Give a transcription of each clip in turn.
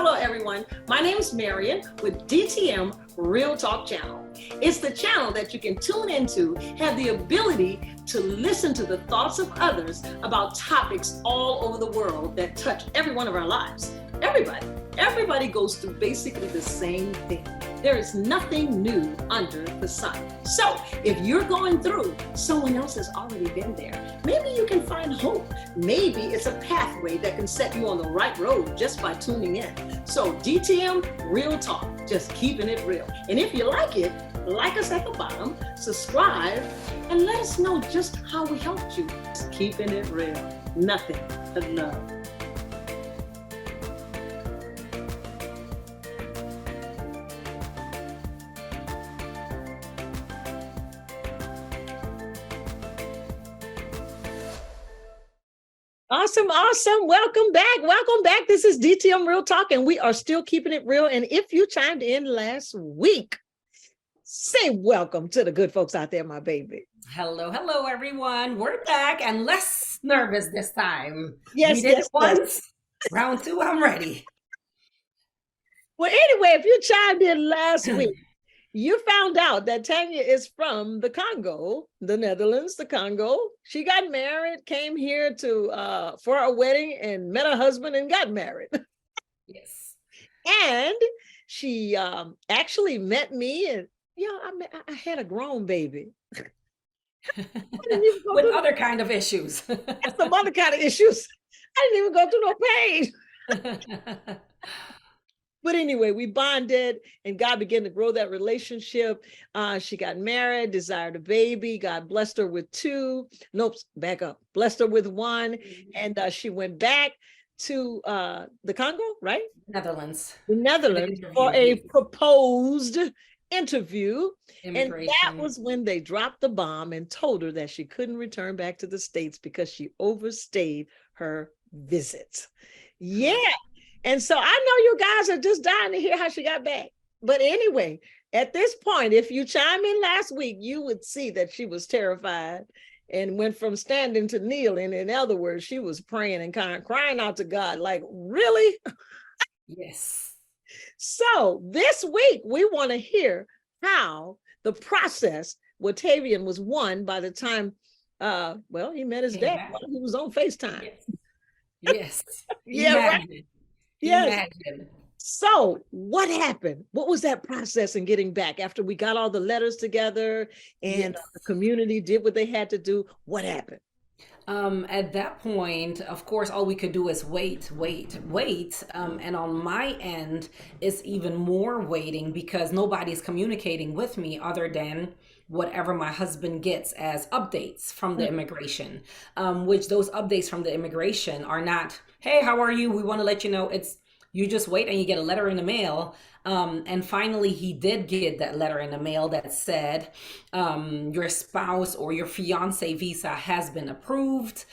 Hello, everyone. My name is Marion with DTM Real Talk Channel. It's the channel that you can tune into, have the ability to listen to the thoughts of others about topics all over the world that touch every one of our lives. Everybody goes through basically the same thing. There is nothing new under the sun. So if you're going through, someone else has already been there. Maybe you can find hope. Maybe it's a pathway that can set you on the right road just by tuning in. So DTM Real Talk, just keeping it real. And if you like it, like us at the bottom, subscribe, and let us know just how we helped you. Just keeping it real. Nothing but love. Awesome. Welcome back. This is DTM Real Talk, and we are still keeping it real. And if you chimed in last week, say welcome to the good folks out there, my baby. Hello, everyone. We're back and less nervous this time. Yes, we did it once. Round two, I'm ready. Well, anyway, if you chimed in last week, you found out that Tania is from the Congo, the Netherlands, the Congo. She got married, came here to for a wedding, and met her husband and got married. Yes. And she actually met me, and I had a grown baby. With other kind of issues. Some other kind of issues. I didn't even go through no pain. But anyway, we bonded and God began to grow that relationship. She got married, desired a baby. God blessed her with two. Nope, back up. Blessed her with one. And she went back to the Congo, right? Netherlands. The Netherlands for a proposed interview. And that was when they dropped the bomb and told her that she couldn't return back to the States because she overstayed her visit. Yeah. And so I know you guys are just dying to hear how she got back. But anyway, at this point, if you chime in last week, you would see that she was terrified and went from standing to kneeling. In other words, she was praying and crying out to God, like, really? Yes. So this week, we want to hear how the process, Tavian was won by the time, he met his dad while he was on FaceTime. Yes. Yeah, right. Yes. Imagine. So what happened? What was that process in getting back after we got all the letters together and the community did what they had to do? What happened? At that point, of course, all we could do is wait. And on my end, it's even more waiting because nobody's communicating with me other than whatever my husband gets as updates from the immigration, which those updates from the immigration are not, hey, how are you? We want to let you know. It's you just wait and you get a letter in the mail. And finally, he did get that letter in the mail that said, your spouse or your fiance visa has been approved.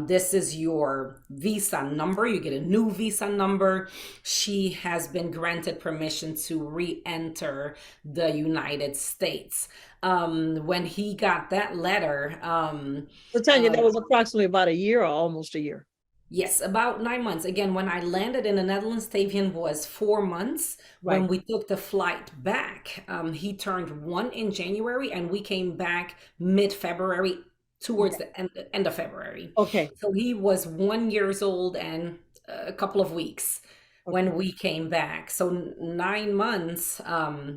This is your visa number. You get a new visa number. She has been granted permission to re-enter the United States. When he got that letter, so Tanya, that was approximately about a year or almost a year. Yes, about 9 months. Again, when I landed in the Netherlands, Tavian was 4 months. Right. When we took the flight back, he turned 1 in January, and we came back mid-February towards the end of February. Okay. So he was 1 year old and a couple of weeks when we came back. So 9 months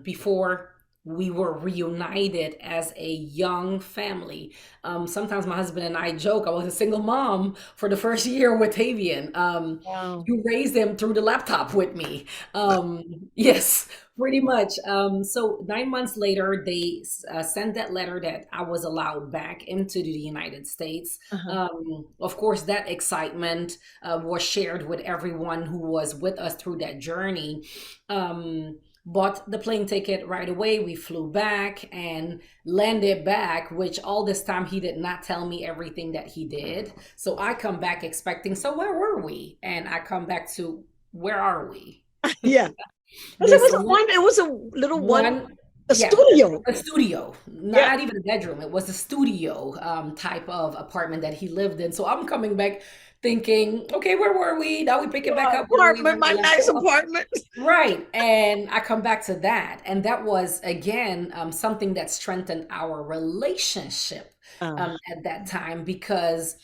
before we were reunited as a young family. Sometimes my husband and I joke, I was a single mom for the first year with Tavian. Wow. You raised him through the laptop with me. Yes, pretty much. So 9 months later, they sent that letter that I was allowed back into the United States. Of course, that excitement was shared with everyone who was with us through that journey. Bought the plane ticket right away. We flew back and landed back, which all this time he did not tell me everything that he did. So I come back expecting, so where were we? And I come back to, where are we? Yeah. It was a little studio. A studio, not even a bedroom. It was a studio type of apartment that he lived in. So I'm coming back thinking, okay, where were we? Now we pick it back My up where we apartment, where my we left nice off. apartment. Right. And I come back to that. And that was, again, something that strengthened our relationship Uh, at that time because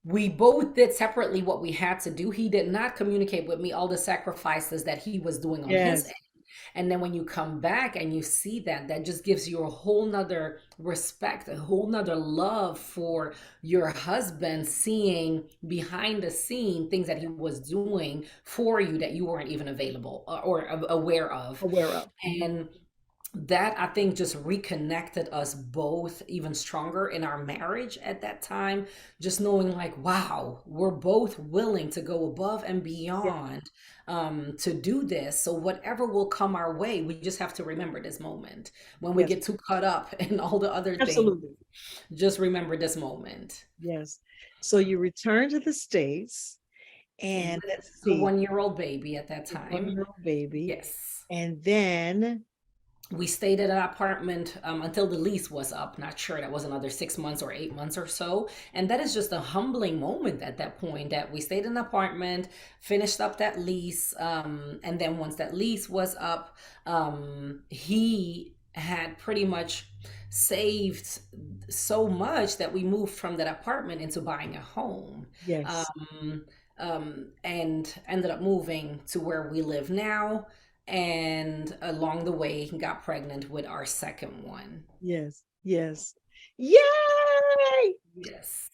we both did separately what we had to do. He did not communicate with me all the sacrifices that he was doing on his yes, end. And then when you come back and you see that, that just gives you a whole nother respect, a whole nother love for your husband, seeing behind the scene things that he was doing for you that you weren't even available or aware of. aware of. And that I think just reconnected us both even stronger in our marriage at that time. Just knowing, like, wow, we're both willing to go above and Yeah, beyond to do this. So, whatever will come our way, we just have to remember this moment. When we yes, get too caught up in all the other things, absolutely. just remember this moment Yes. So you return to the States and with let's a see, 1 year old baby at that your time. 1 year old baby. Yes. And then, We stayed at an apartment until the lease was up. Not sure, that was another 6 months or 8 months or so. And that is just a humbling moment at that point that we stayed in an apartment, finished up that lease. And then once that lease was up, he had pretty much saved so much that we moved from that apartment into buying a home. yes, Um, and ended up moving to where we live now, and along the way got pregnant with our second one. yes, yes. Yay! Yes.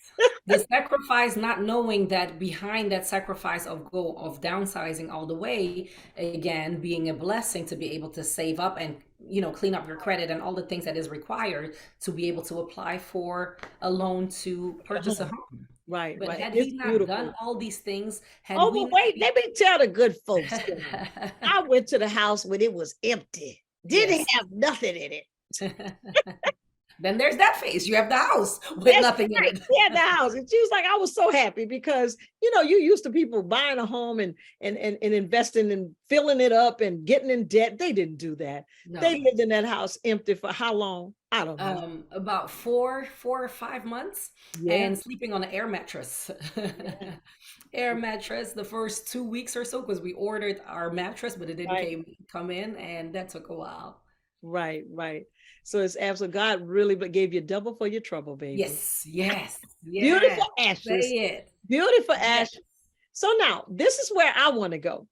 The sacrifice, not knowing that behind that sacrifice of downsizing all the way, again, being a blessing to be able to save up and clean up your credit and all the things that is required to be able to apply for a loan to At purchase a home. home. Right, But right. And had it's he not done beautiful. all these things, had Oh, we but not wait, let me tell the good folks. been I went to the house when it was empty. Didn't yes. have nothing in it. Then there's that phase. You have the house with That's nothing in right. it. We had the house. And she was like, I was so happy because you used to people buying a home and investing and filling it up and getting in debt. They didn't do that. They No. lived in that house empty for how long? I don't know. About four or 5 months, Yeah, and sleeping on an air mattress. yeah. Air mattress the first 2 weeks or so because we ordered our mattress, but it didn't Right, come in, and that took a while. right, right. So it's absolute God really but gave you double for your trouble, baby. Yes, yes, Beautiful yes. ashes. Say it. Beautiful Yes. ashes. So now this is where I want to go.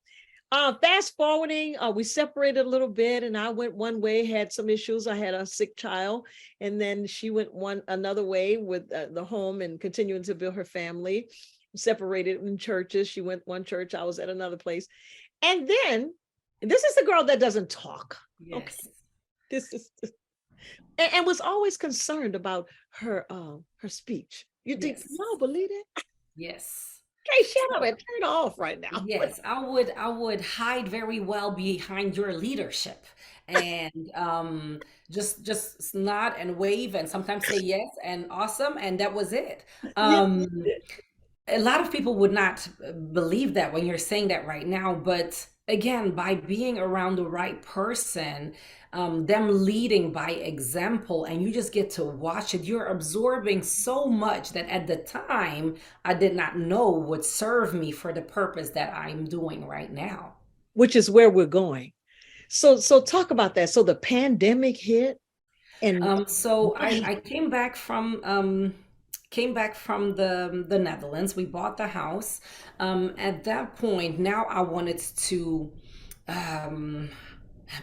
Fast forwarding, we separated a little bit, and I went one way, had some issues. I had a sick child, and then she went another way with the home and continuing to build her family. Separated in churches. She went one church, I was at another place. And then this is the girl that doesn't talk. Okay. Yes. This is and was always concerned about her speech. You think, Yes. no, believe it? Yes. Hey, shut up So and turn off right now. yes, I would hide very well behind your leadership and just nod and wave and sometimes say yes and awesome, and that was it. Yeah. A lot of people would not believe that when you're saying that right now, but again, by being around the right person, them leading by example, and you just get to watch it, you're absorbing so much that at the time I did not know would serve me for the purpose that I'm doing right now. Which is where we're going. So talk about that. So the pandemic hit and So what I came back from the Netherlands. We bought the house. At that point, now I wanted to um,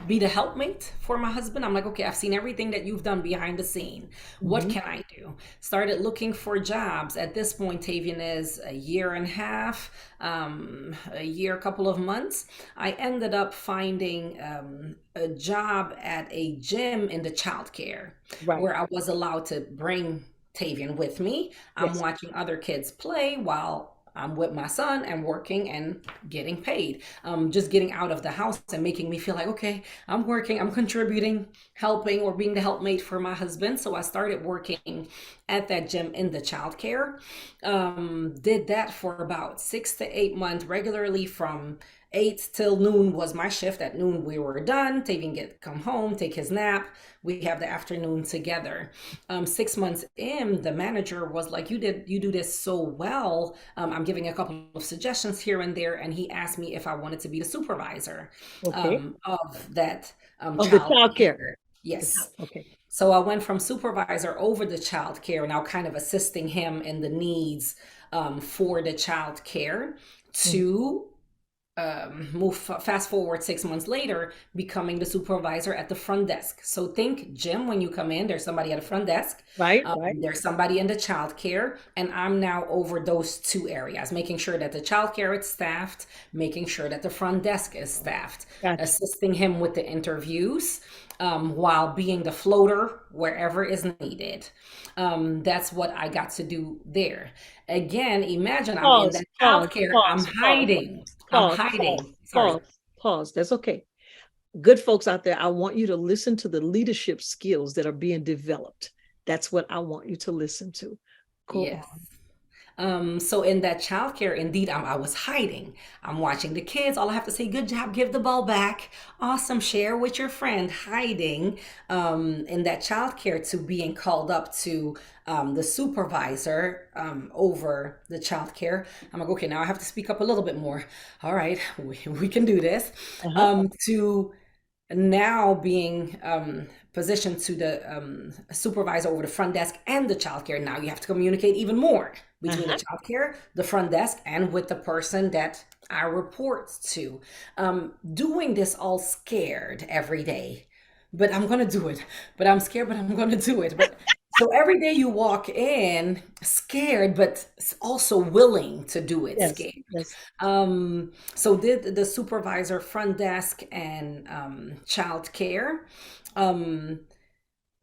be the helpmate for my husband. I'm like, okay, I've seen everything that you've done behind the scene. What Mhm. can I do? Started looking for jobs. At this point, Tavian is a year and a half, a year, couple of months. I ended up finding a job at a gym in the childcare Right. where I was allowed to bring Tavian with me. I'm Yes. watching other kids play while I'm with my son and working and getting paid. Just getting out of the house and making me feel like, okay, I'm working, I'm contributing, helping, or being the helpmate for my husband. So I started working at that gym in the childcare. Did that for about 6 to 8 months regularly from 8 till noon was my shift. At noon we were done. Tavian get come home, take his nap. We have the afternoon together. 6 months in, the manager was like, you do this so well. I'm giving a couple of suggestions here and there, and he asked me if I wanted to be the supervisor Okay. of that Of the child child care. care. Yes. Okay. So I went from supervisor over the child care, now kind of assisting him in the needs for the child care, to fast forward 6 months later, becoming the supervisor at the front desk. So think gym, when you come in, there's somebody at the front desk, Right. Right. there's somebody in the childcare, and I'm now over those two areas, making sure that the childcare is staffed, making sure that the front desk is staffed, Gotcha. assisting him with the interviews, while being the floater wherever is needed. That's what I got to do there. Again, imagine I'm in Pause. that Pause. childcare, I'm Pause. Pause. hiding. I'm Pause. Pause. hiding. Sorry. Pause. Pause. That's okay. Good folks out there, I want you to listen to the leadership skills that are being developed. That's what I want you to listen to. Go Yes. on. So in that childcare, indeed, I was hiding. I'm watching the kids. All I have to say, good job, give the ball back. Awesome, share with your friend, hiding in that childcare, to being called up to the supervisor over the childcare. I'm like, okay, now I have to speak up a little bit more. All right, we can do this. To now being positioned to the supervisor over the front desk and the childcare. Now you have to communicate even more between the childcare, the front desk, and with the person that I report to. Doing this all scared every day, but I'm gonna do it. But I'm scared, but I'm gonna do it. But so every day you walk in scared, but also willing to do it Yes. scared. Yes. So did the supervisor, front desk, and child care.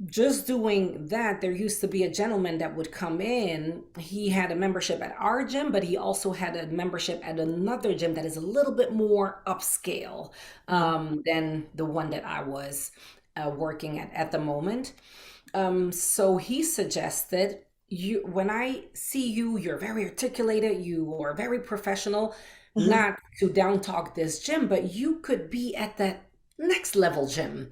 Just doing that, there used to be a gentleman that would come in. He had a membership at our gym, but he also had a membership at another gym that is a little bit more upscale than the one that I was working at the moment. So he suggested, when I see you, you're very articulated, you are very professional, not to down talk this gym, but you could be at that next level gym.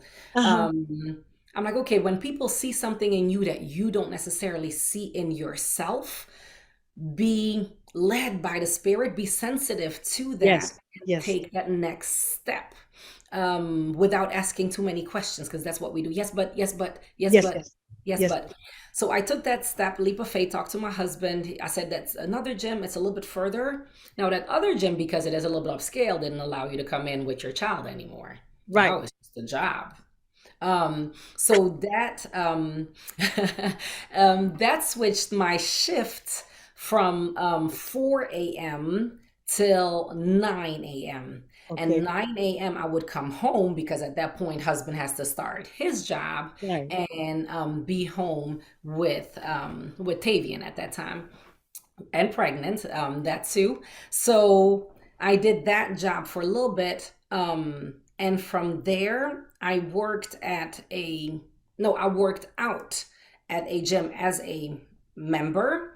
I'm like, okay, when people see something in you that you don't necessarily see in yourself, be led by the spirit, be sensitive to that, Yes. and Yes. take that next step without asking too many questions, because that's what we do. Yes, but, yes, but, yes, Yes. but, Yes. yes, Yes. but. So I took that step, leap of faith, talked to my husband. I said, that's another gym. It's a little bit further. Now, that other gym, because it is a little bit upscale, didn't allow you to come in with your child anymore. Right. Now it's just a job. So that that switched my shift from 4 a.m. till 9 a.m. Okay. And 9 a.m. I would come home, because at that point husband has to start his job Right. and be home with Tavian at that time, and pregnant, that too. So I did that job for a little bit. And from there, I worked out at a gym as a member.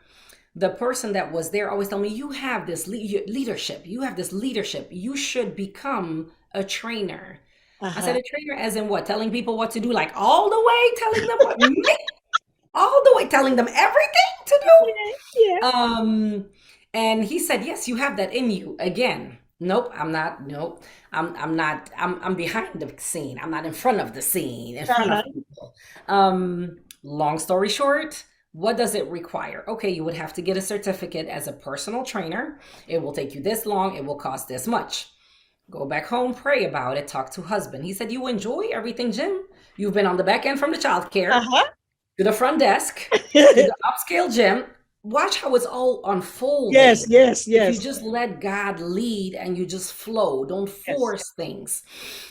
The person that was there always told me, you have this leadership. You have this leadership. You should become a trainer. I said, a trainer as in what? Telling people what to do, like all the way telling them what? All the way telling them everything to do? Yeah. And he said, yes, you have that in you. Again, nope, I'm not. Nope, I'm not. I'm behind the scene. I'm not in front of the scene, in front of people. Long story short, what does it require? Okay, you would have to get a certificate as a personal trainer. It will take you this long. It will cost this much. Go back home, pray about it, talk to husband. He said, you enjoy everything, Jim. You've been on the back end from the childcare to the front desk to the upscale gym. Watch how it's all unfolding. Yes. Yes. If Yes. you just let God lead and you just flow, don't force things.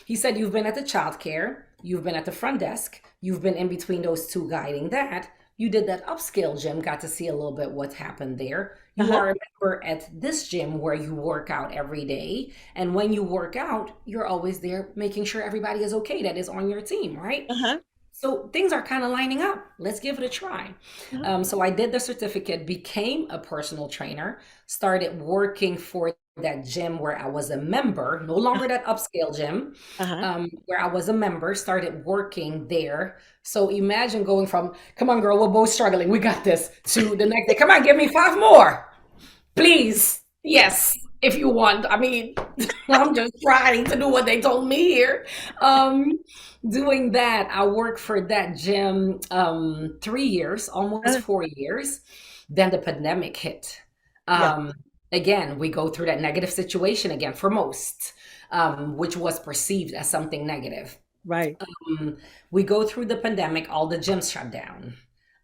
He said, you've been at the childcare, you've been at the front desk, you've been in between those two guiding that. You did that upscale gym, got to see a little bit what happened there. You are a member at this gym where you work out every day. And when you work out, you're always there making sure everybody is okay that is on your team, right? So things are kind of lining up. Let's give it a try. Uh-huh. So I did the certificate, became a personal trainer, started working for that gym where I was a member, no longer that upscale gym, Uh-huh. where I was a member, started working there. So imagine going from, come on, girl, we're both struggling, we got this, to the next day, come on, give me 5 more. Please. Yes, if you want. I mean, I'm just trying to do what they told me here. Um, Doing that, I worked for that gym 3 years, almost Uh, 4 years. Then the pandemic hit. yeah. Um, Again, we go through that negative situation again for most, which was perceived as something negative. Right. Um, we go through the pandemic, all the gyms shut down.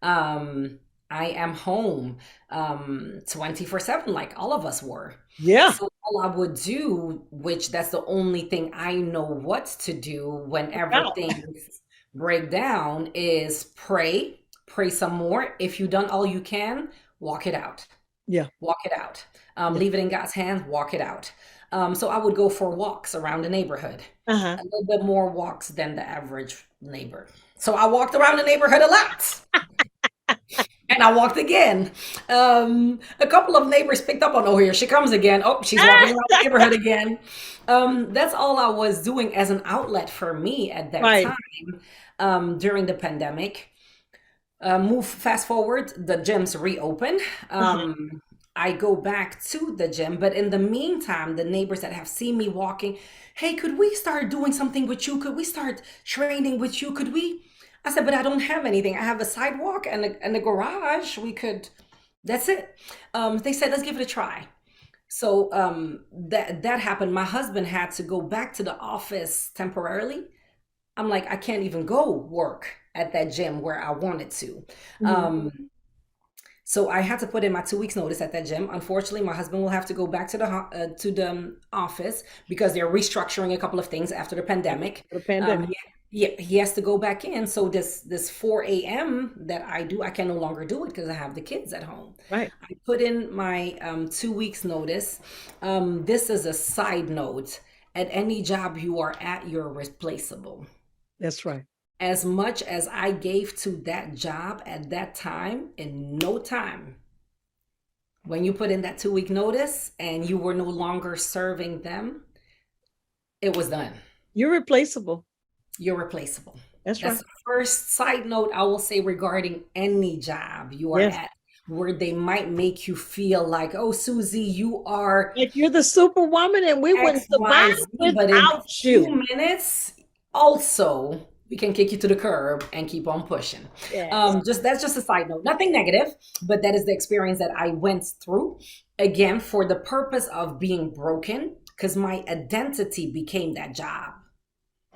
Um, I am home 24/7, like all of us were. Yeah. So all I would do, which that's the only thing I know what to do whenever Out. things break down, is pray, pray some more. If you've done all you can, walk it out. Yeah. Walk it out. Yeah. Leave it in God's hands, walk it out. So I would go for walks around the neighborhood, Uh-huh. a little bit more walks than the average neighbor. So I walked around the neighborhood a lot. And I walked again. A couple of neighbors picked up on, oh, here she comes again. Oh, she's walking around the neighborhood again. That's all I was doing as an outlet for me at that Right. time during the pandemic. Move fast forward, the gyms reopen. Uh-huh. I go back to the gym, but in the meantime, the neighbors that have seen me walking, hey, could we start doing something with you? Could we start training with you? Could we? I said, but I don't have anything. I have a sidewalk and a garage. We could, that's it. They said, let's give it a try. So that happened. My husband had to go back to the office temporarily. I'm like, I can't even go work at that gym where I wanted to. Mhm. So I had to put in my 2 weeks notice at that gym. Unfortunately, my husband will have to go back to the office because they're restructuring a couple of things after the pandemic. The pandemic. He has to go back in. So this 4 a.m. that I do, I can no longer do it because I have the kids at home. Right. I put in my 2 weeks notice. This is a side note. At any job you are at, you're replaceable. That's right. As much as I gave to that job at that time, in no time, when you put in that 2 week notice and you were no longer serving them, it was done. You're replaceable. You're replaceable. That's That's right. the first side note I will say regarding any job you are Yes. at, where they might make you feel like, oh, Susie, you are Like you're the superwoman and we wouldn't X, survive Y, Z, but in without you. 2 minutes, also, we can kick you to the curb and keep on pushing. Yes. Just that's just a side note, nothing negative, but that is the experience that I went through. Again, for the purpose of being broken, because my identity became that job.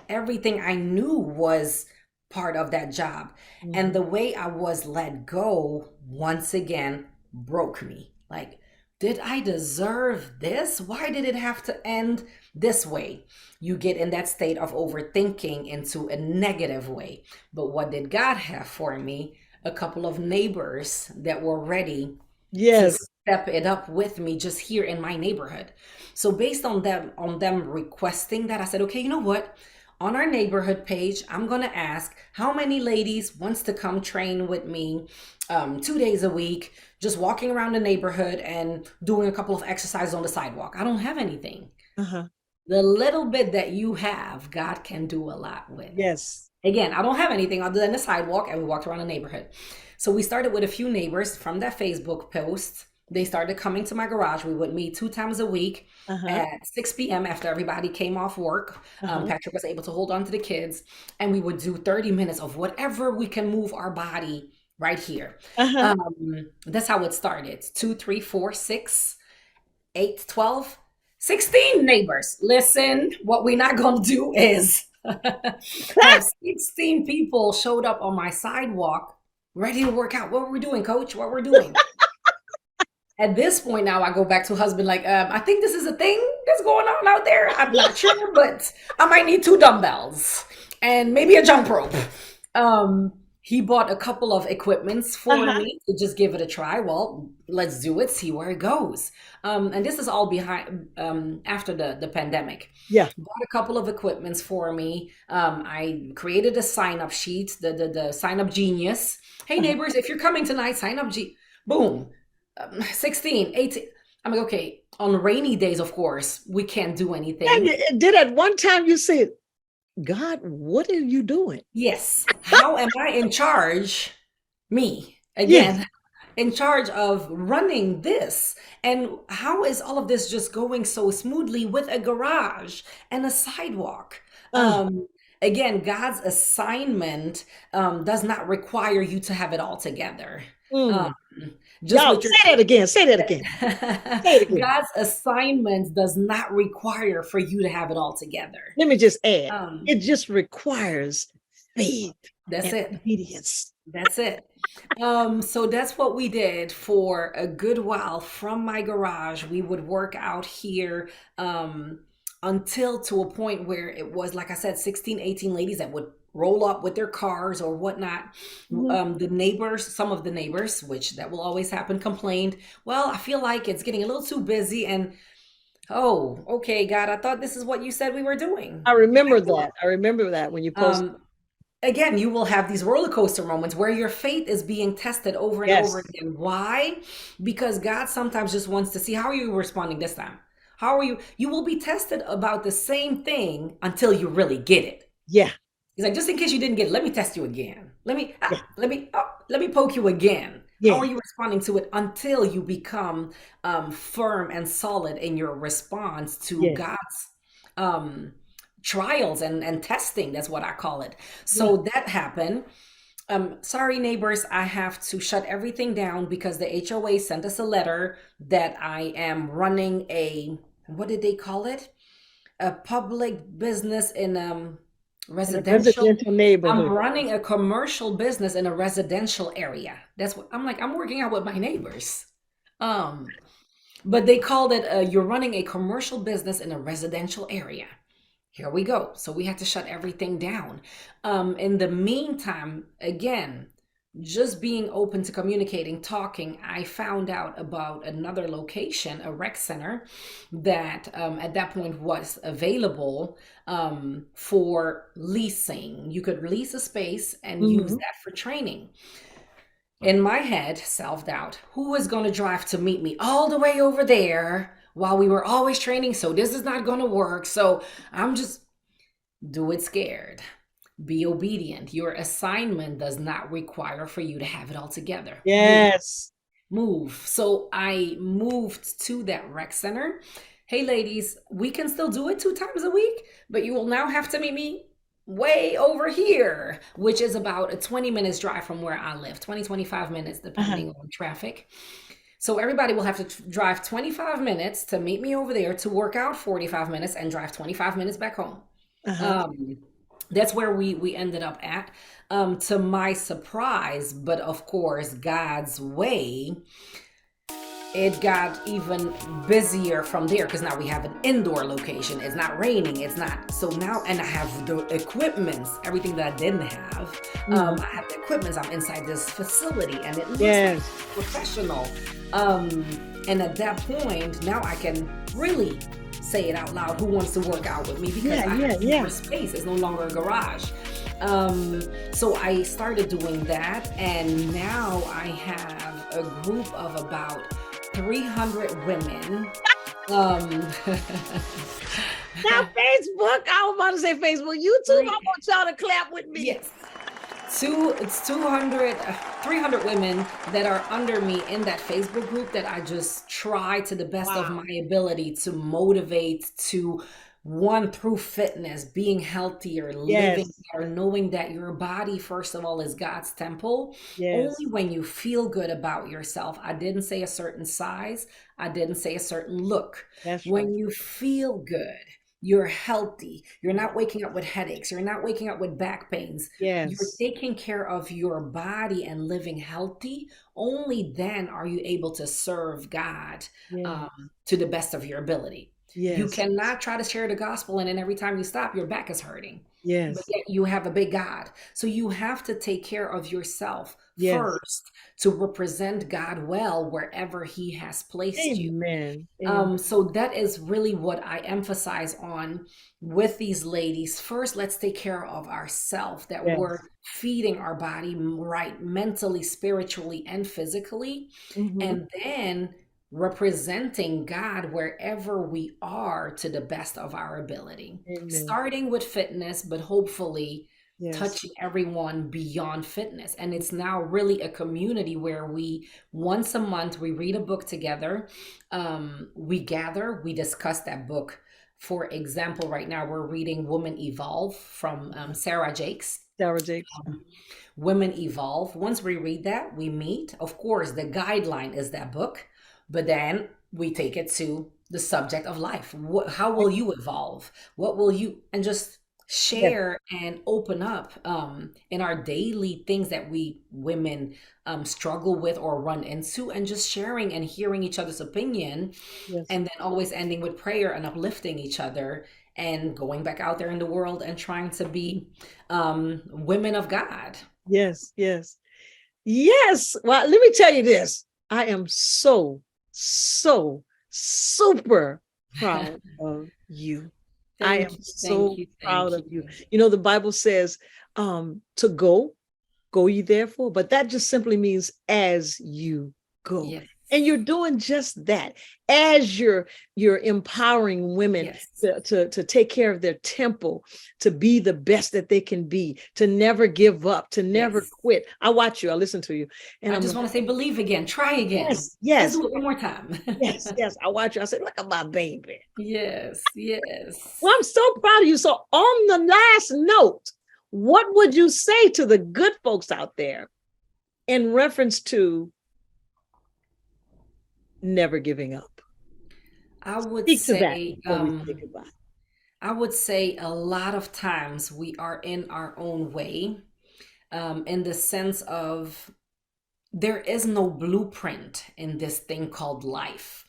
Everything I knew was part of that job. And Mhm. the way I was let go once again broke me. Like, did I deserve this? Why did it have to end this way? You get in that state of overthinking into a negative way. But what did God have for me? A couple of neighbors that were ready to Yes. step it up with me just here in my neighborhood. So based on them requesting that, I said, okay, you know what? On our neighborhood page, I'm gonna ask how many ladies wants to come train with me 2 days a week, just walking around the neighborhood and doing a couple of exercises on the sidewalk. I don't have anything. Uh-huh. The little bit that you have, God can do a lot with. Yes. Again, I don't have anything other than the sidewalk, and we walked around the neighborhood. So we started with a few neighbors from that Facebook post. They started coming to my garage. We would meet 2 times a week Uh-huh. at 6 p.m. after everybody came off work. Uh-huh. Patrick was able to hold on to the kids, and we would do 30 minutes of whatever we can move our body right here. Uh-huh. That's how it started. 2, 3, 4, 6, 8, 12, 16 neighbors. Listen, what we're not going to do is have 16 people showed up on my sidewalk ready to work out. What were we doing, coach? What we're doing? At this point now, I go back to husband like, I think this is a thing that's going on out there. I'm not sure, but I might need 2 dumbbells and maybe a jump rope. he bought a couple of equipments for Uh-huh. me to just give it a try. Well, let's do it, see where it goes. And this is all behind after the pandemic. Yeah. Bought a couple of equipments for me. I created a sign up sheet, the sign up genius. Hey Uh-huh. neighbors, if you're coming tonight, sign up. Boom, 16, 18. I'm like, okay. On rainy days, of course, we can't do And anything. it did at one time you said, God, what are you doing? Yes. How am I in charge? Me, Yes. again, in charge of running this. And how is all of this just going so smoothly with a garage and a sidewalk? Uh, Again, God's assignment does not require you to have it all together. Um, mm. just Y'all with your say that again. Say that again. Say it again. God's assignment does not require for you to have it all together. Let me just add, Um, it just requires faith that's and it. obedience. That's it. So that's what we did for a good while from my garage. We would work out here until to a point where it was, like I said, 16, 18 ladies that would roll up with their cars or whatnot. Mhm. The neighbors, some of the neighbors, which that will always happen, complained, well, I feel like it's getting a little too busy. And oh, okay, God, I thought this is what you said we were doing. I remember that. I remember that when you posted. Um, Again, you will have these roller coaster moments where your faith is being tested over and over Yes. again. Why? Because God sometimes just wants to see, how are you responding this time? How are you? You will be tested about the same thing until you really get it. Yeah. He's like, just in case you didn't get it, let me test you again. Yeah. Let me poke you again. How Yeah. are you responding to it until you become firm and solid in your response to Yes. God's um, trials and testing? That's what I call it. Yeah. So that happened. Sorry, neighbors, I have to shut everything down because the HOA sent us a letter that I am running a, what did they call it? A public business in In a residential. residential I'm neighborhood. running a commercial business in a residential area. That's what I'm like. I'm working out with my neighbors. Um, but they called it you're running a commercial business in a residential area. Here we go. So we had to shut everything down. In the meantime, again, just being open to communicating, talking, I found out about another location, a rec center, that at that point was available for leasing. You could lease a space and use Mhm. that for training. In my head, self doubt, who is going to drive to meet me all the way over there while we were always training? So this is not going to work. So I'm just do it scared. Be obedient. Your assignment does not require for you to have it all together. Move, Yes. move. So I moved to that rec center. Hey, ladies, we can still do it 2 times a week, but you will now have to meet me way over here, which is about a 20 minutes drive from where I live, 20, 25 minutes, Uh-huh. depending on traffic. So everybody will have to drive 25 minutes to meet me over there to work out 45 minutes and drive 25 minutes back home. Uh-huh. Um, that's where we ended up at. To my surprise, but of course, God's way, it got even busier from there because now we have an indoor location. It's not raining. It's not so now, and I have the equipments, everything that I didn't have. Mhm. I have the equipments. I'm inside this facility, and it looks like Yes. professional. Um, and at that point, now I can really say it out loud. Who wants to work out with me? Because Yeah, I yeah, have yeah. more space. It's no longer a garage. So I started doing that, and now I have a group of about 300 women. Um, Now Facebook, I was about to say Facebook, YouTube, I three, want y'all to clap with me. yes, it's 200, 300 women that are under me in that Facebook group that I just try to the best of Wow. my ability to motivate to one through fitness, being healthier, living Yes. better, knowing that your body, first of all, is God's temple. Yes. Only when you feel good about yourself. I didn't say a certain size, I didn't say a certain look. That's right. When you feel good, you're healthy, you're not waking up with headaches, you're not waking up with back pains, you're Yes. taking care of your body and living healthy, only then are you able to serve God Yes. to the best of your ability. You Yes. cannot try to share the gospel and then every time you stop, your back is hurting. but Yes. yet you have a big God. So you have to take care of yourself Yes. first to represent God well wherever He has placed you. Amen. Amen. So that is really what I emphasize on with these ladies. First, let's take care of ourselves, that we're Yes. feeding our body right, mentally, spiritually, and physically. Hmm. And then representing God wherever we are to the best of our ability. Amen. Starting with fitness, but hopefully Yes. touching everyone beyond fitness. And it's now really a community where we, once a month, we read a book together. We gather, we discuss that book. For example, right now we're reading Women Evolve from Sarah Jakes. Sarah Jakes. Women Evolve. Once we read that, we meet. Of course, the guideline is that book, but then we take it to the subject of life. How will you evolve? What will you, and just Yes. share and open up in our daily things that we women struggle with or run into, and just sharing and hearing each other's opinion, Yes. and then always ending with prayer and uplifting each other and going back out there in the world and trying to be women of God. Yes. Yes. Yes. Well, let me tell you this. I am so, so super proud of you. I am Thank you, thank so you, proud thank of you. you. You know, the Bible says to go ye therefore, but that just simply means as you go. Yes, And you're doing just that as you're empowering women yes, to take care of their temple, to be the best that they can be, to never give up, to never yes. quit. I watch you, I listen to you, and I I'm just like, want to say, believe again, try again. yes, Let's yes, do it one more time. yes, yes. I watch you. I said, look at my baby. Yes, Well, yes. I'm so proud of you. So, on the last note, what would you say to the good folks out there in reference to never giving up? I would Speak to that say, before we say goodbye. I would say a lot of times we are in our own way, in the sense of there is no blueprint in this thing called life.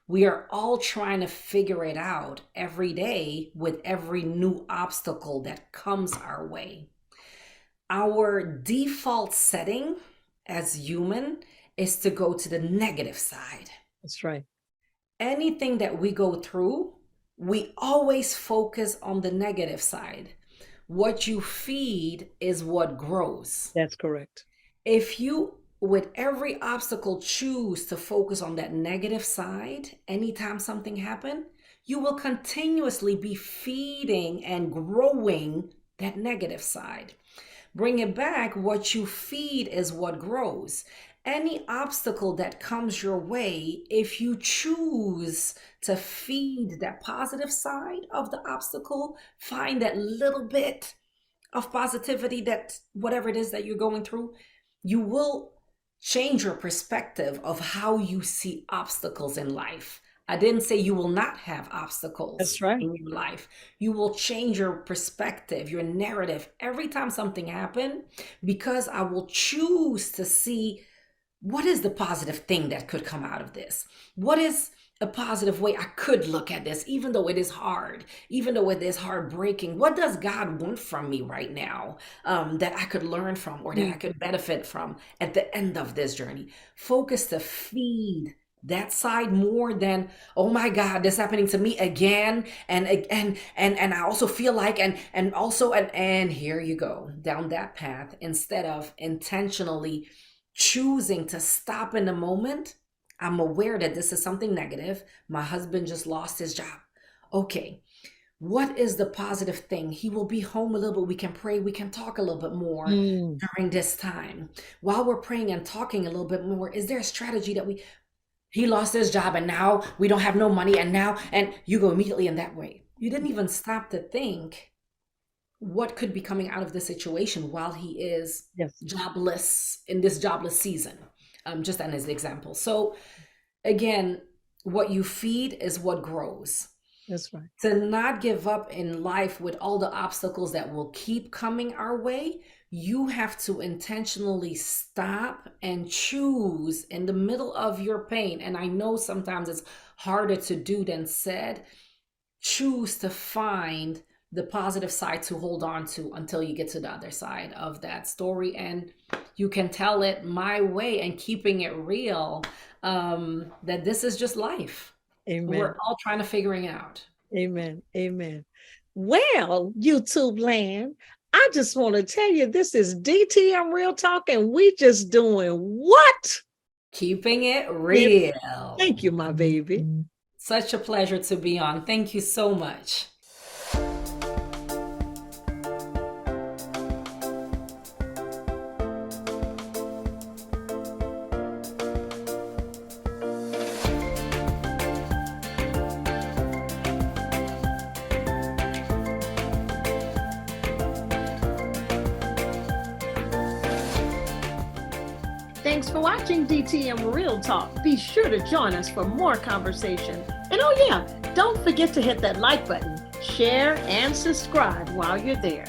We are all trying to figure it out every day with every new obstacle that comes our way. Our default setting as human is to go to the negative side. That's right. Anything that we go through, we always focus on the negative side. What you feed is what grows. That's correct. If you, with every obstacle, choose to focus on that negative side, anytime something happen, you will continuously be feeding and growing that negative side. Bring it back. What you feed is what grows. Any obstacle that comes your way, if you choose to feed that positive side of the obstacle, find that little bit of positivity, that whatever it is that you're going through, you will change your perspective of how you see obstacles in life. I didn't say you will not have obstacles That's right. in your life. You will change your perspective, your narrative every time something happens, because I will choose to see what is the positive thing that could come out of this? What is a positive way I could look at this, even though it is hard, even though it is heartbreaking? What does God want from me right now, that I could learn from or that I could benefit from at the end of this journey? Focus to feed that side more than, oh my God, this happening to me again, and I also feel like, and also, and here you go down that path, instead of intentionally choosing to stop in the moment. I'm aware that this is something negative. My husband just lost his job. Okay, what is the positive thing? He will be home a little bit. We can pray. We can talk a little bit more Mm. during this time. While we're praying and talking a little bit more, is there a strategy that he lost his job and now we don't have no money, and you go immediately in that way. You didn't even stop to think what could be coming out of this situation while he is Yes. jobless in this jobless season, just as an example. So again, what you feed is what grows. That's right. To not give up in life with all the obstacles that will keep coming our way, you have to intentionally stop and choose in the middle of your pain. And I know sometimes it's harder to do than said. Choose to find the positive side to hold on to until you get to the other side of that story, and you can tell it my way and keeping it real, that this is just life. Amen. We're all trying to figure it out. Amen. Amen. Well, YouTube land, I just want to tell you, this is DTM Real Talk, and we just doing what? Keeping it real. Thank you, my baby. Such a pleasure to be on. Thank you so much. Thanks for watching DTM Real Talk. Be sure to join us for more conversation. And oh yeah, don't forget to hit that like button, share, and subscribe while you're there.